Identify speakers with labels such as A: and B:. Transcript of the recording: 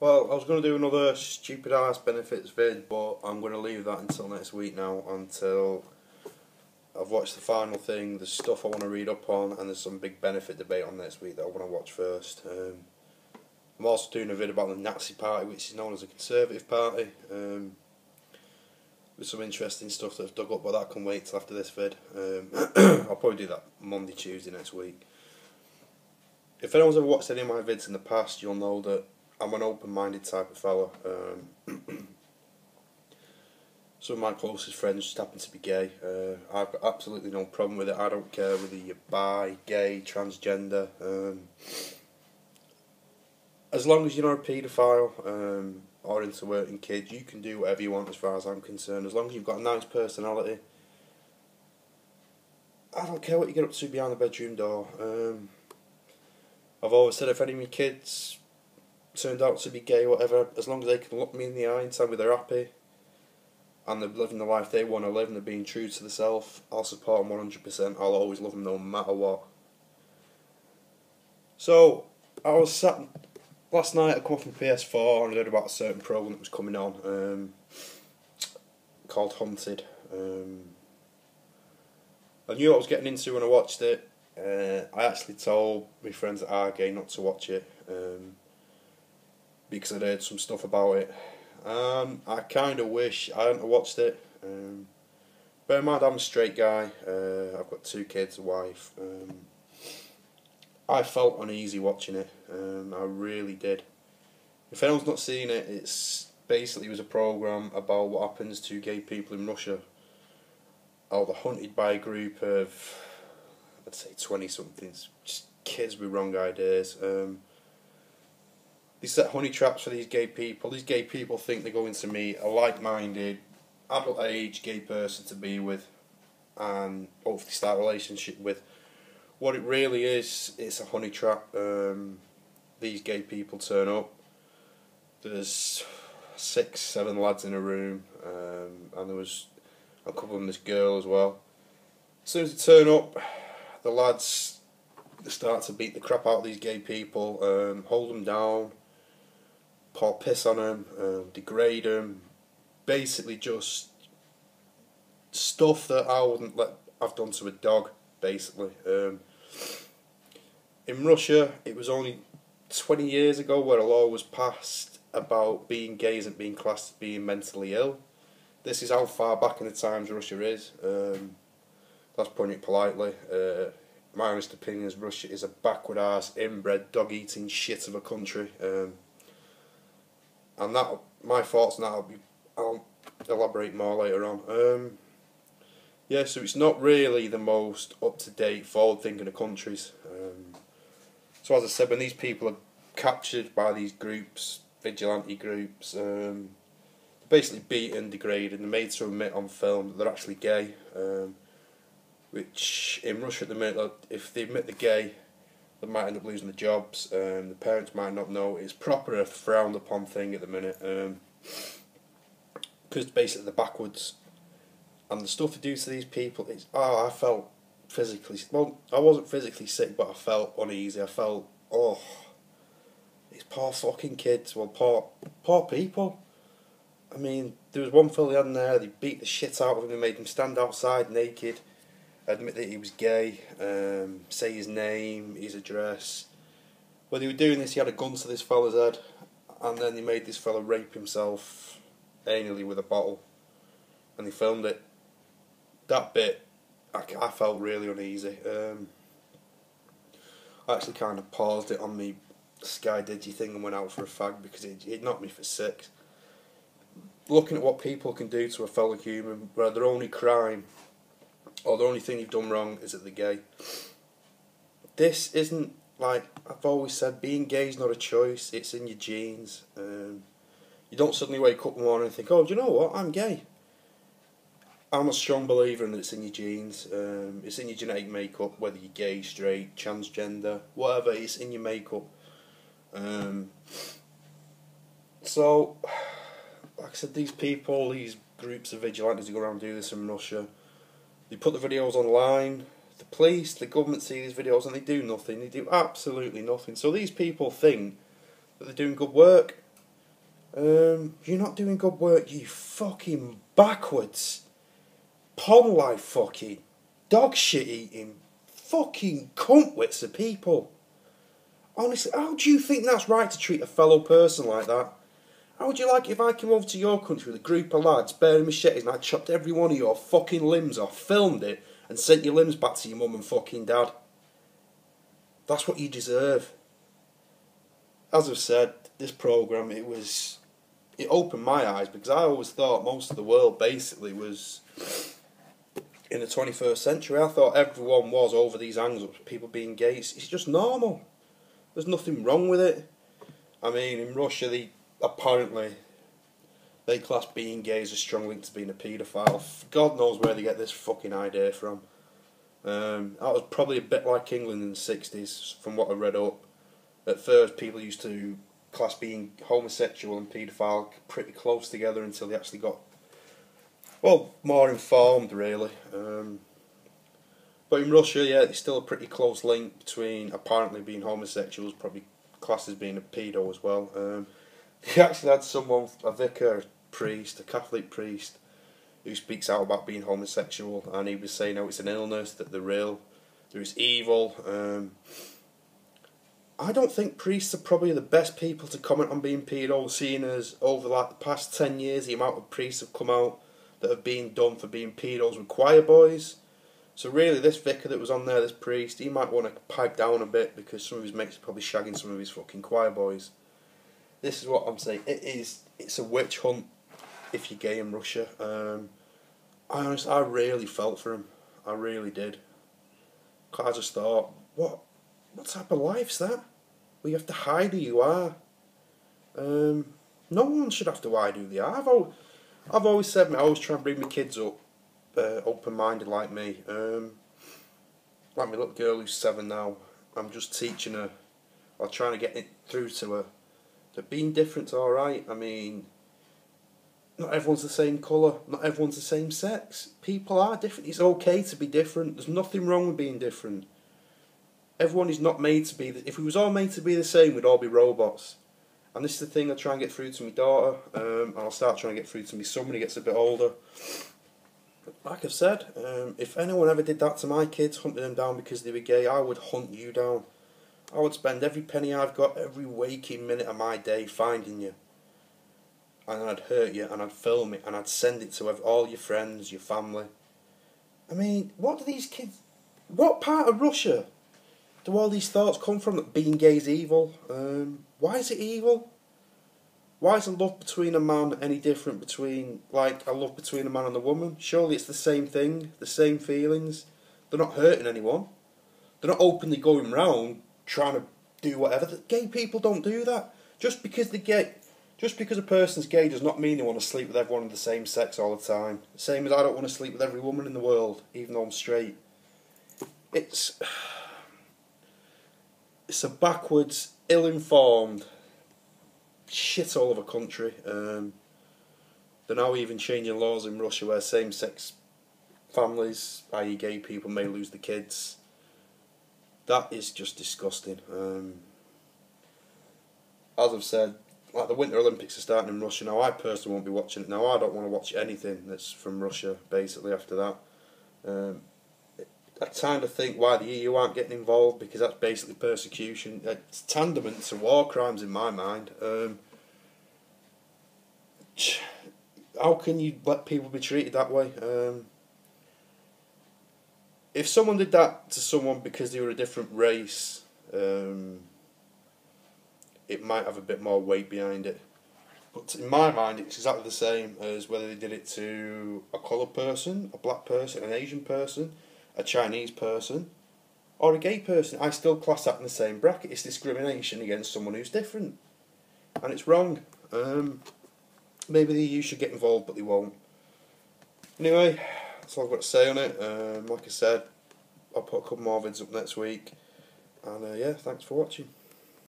A: Well, I was going to do another stupid ass benefits vid, but I'm going to leave that until next week now, until I've watched the final thing. There's stuff I want to read up on, and there's some big benefit debate on next week that I want to watch first. I'm also doing a vid about the Nazi Party, which is known as a Conservative Party, with some interesting stuff that I've dug up, but that can wait till after this vid. I'll probably do that Monday, Tuesday next week. If anyone's ever watched any of my vids in the past, you'll know that I'm an open-minded type of fella. Some of my closest friends just happen to be gay. I've got absolutely no problem with it. I don't care whether you're bi, gay, transgender. As long as you're not a paedophile or into hurting kids, you can do whatever you want as far as I'm concerned. As long as you've got a nice personality. I don't care what you get up to behind the bedroom door. I've always said if any of my kids turned out to be gay or whatever, as long as they can look me in the eye and tell me they're happy and they're living the life they want to live and they're being true to themselves, I'll support them 100%. I'll always love them no matter what. So, I was sat last night, I come off my PS4 and I heard about a certain programme that was coming on called Hunted. I knew what I was getting into when I watched it. I actually told my friends that are gay not to watch it because I'd heard some stuff about it. I kind of wish I hadn't watched it. Bear in mind I'm a straight guy. I've got 2 kids, a wife. I felt uneasy watching it. I really did. If anyone's not seen it, it was a programme about what happens to gay people in Russia. They're hunted by a group of, I'd say 20-somethings, just kids with wrong ideas. They set honey traps for these gay people. These gay people think they're going to meet a like-minded, adult-age gay person to be with and hopefully start a relationship with. What it really is, it's a honey trap. These gay people turn up. There's 6, 7 lads in a room, and there was a couple of them, this girl as well. As soon as they turn up, the lads start to beat the crap out of these gay people, hold them down, pour piss on them, degrade them, basically just stuff that I wouldn't have done to a dog, basically. In Russia, it was only 20 years ago where a law was passed about being gay isn't being classed as being mentally ill. This is how far back in the times Russia is. That's putting it politely. My honest opinion is Russia is a backward ass, inbred, dog-eating shit of a country. And that, my thoughts on that, I'll elaborate more later on. Yeah, so it's not really the most up-to-date, forward-thinking of countries. So as I said, when these people are captured by these groups, vigilante groups, they're basically beaten, degraded, and made to admit on film that they're actually gay. Which in Russia at the minute, if they admit they're gay, they might end up losing their jobs. The parents might not know. It's proper a frowned upon thing at the minute, because basically they're backwards. And the stuff they do to these people, I felt physically, well, I wasn't physically sick, but I felt uneasy. I felt, these poor fucking kids, well, poor people. I mean, there was one fella they had in there, they beat the shit out of him, they made him stand outside naked, admit that he was gay, say his name, his address. When they were doing this, he had a gun to this fella's head, and then they made this fella rape himself anally with a bottle, and they filmed it. That bit, I felt really uneasy. I actually kind of paused it on me Sky Digi thing and went out for a fag because it knocked me for 6. Looking at what people can do to a fellow human, where their only crime or the only thing you've done wrong is that they're gay. This isn't, like I've always said, being gay is not a choice, it's in your genes. You don't suddenly wake up in the morning and think, oh, do you know what, I'm gay. I'm a strong believer in that it's in your genes, it's in your genetic makeup, whether you're gay, straight, transgender, whatever, it's in your makeup. So, like I said, these people, these groups of vigilantes who go around and do this in Russia, they put the videos online, the police, the government see these videos and they do nothing, they do absolutely nothing. So these people think that they're doing good work. You're not doing good work, you fucking backwards, pond life fucking, dog shit eating, fucking cuntwits of people. Honestly, how do you think that's right to treat a fellow person like that? How would you like it if I came over to your country with a group of lads bearing machetes and I chopped every one of your fucking limbs off, filmed it, and sent your limbs back to your mum and fucking dad? That's what you deserve. As I've said, this programme, it opened my eyes, because I always thought most of the world basically was in the 21st century. I thought everyone was over these hang-ups, people being gay. It's just normal. There's nothing wrong with it. I mean, in Russia, apparently they class being gay as a strong link to being a paedophile. God knows where they get this fucking idea from. That was probably a bit like England in the 60s, from what I read up. At first, people used to class being homosexual and paedophile pretty close together until they actually got, well, more informed, really. But in Russia, yeah, there's still a pretty close link between apparently being homosexuals, probably classed as being a pedo as well. They actually had someone, a vicar, a priest, a Catholic priest, who speaks out about being homosexual, and he was saying how it's an illness, that they're real, there's evil. I don't think priests are probably the best people to comment on being pedo, seeing as over like the past 10 years the amount of priests have come out that have been done for being pedos with choir boys. So really, this vicar that was on there, this priest, he might want to pipe down a bit, because some of his mates are probably shagging some of his fucking choir boys. This is what I'm saying. It's a witch hunt if you're gay in Russia. I really felt for him. I really did. I just thought, what type of life's that? Where you have to hide who you are. No one should have to hide who they are. I've always said, I always try and bring my kids up open-minded like me. Like my little girl who's 7 now, I'm just teaching her, or trying to get it through to her, that being different's alright. I mean, not everyone's the same colour, not everyone's the same sex. People are different. It's okay to be different. There's nothing wrong with being different. Everyone is not made to be... If we was all made to be the same, we'd all be robots. And this is the thing I try and get through to my daughter, and I'll start trying to get through to my son when he gets a bit older. Like I've said, if anyone ever did that to my kids, hunting them down because they were gay, I would hunt you down. I would spend every penny I've got, every waking minute of my day finding you. And I'd hurt you, and I'd film it, and I'd send it to all your friends, your family. I mean, what do these kids... What part of Russia do all these thoughts come from, that being gay is evil? Why is it evil? Why is a love between a man any different between, like, a love between a man and a woman? Surely it's the same thing, the same feelings. They're not hurting anyone. They're not openly going round trying to do whatever. The gay people don't do that. Just because a person's gay does not mean they want to sleep with everyone of the same sex all the time. Same as I don't want to sleep with every woman in the world, even though I'm straight. It's a backwards, ill-informed shithole of a country. They're now even changing laws in Russia where same-sex families, i.e. gay people, may lose the kids. That is just disgusting. As I've said, like, the Winter Olympics are starting in Russia now. I personally won't be watching it now. I don't want to watch anything that's from Russia, basically, after that. I kind of think why the EU aren't getting involved, because that's basically persecution. It's tantamount to war crimes in my mind. How can you let people be treated that way? If someone did that to someone because they were a different race, it might have a bit more weight behind it. But in my mind, it's exactly the same as whether they did it to a coloured person, a black person, an Asian person, a Chinese person, or a gay person. I still class that in the same bracket. It's discrimination against someone who's different, and it's wrong. Maybe the EU should get involved, but they won't. Anyway, that's all I've got to say on it. Like I said, I'll put a couple more vids up next week, and yeah, thanks for watching.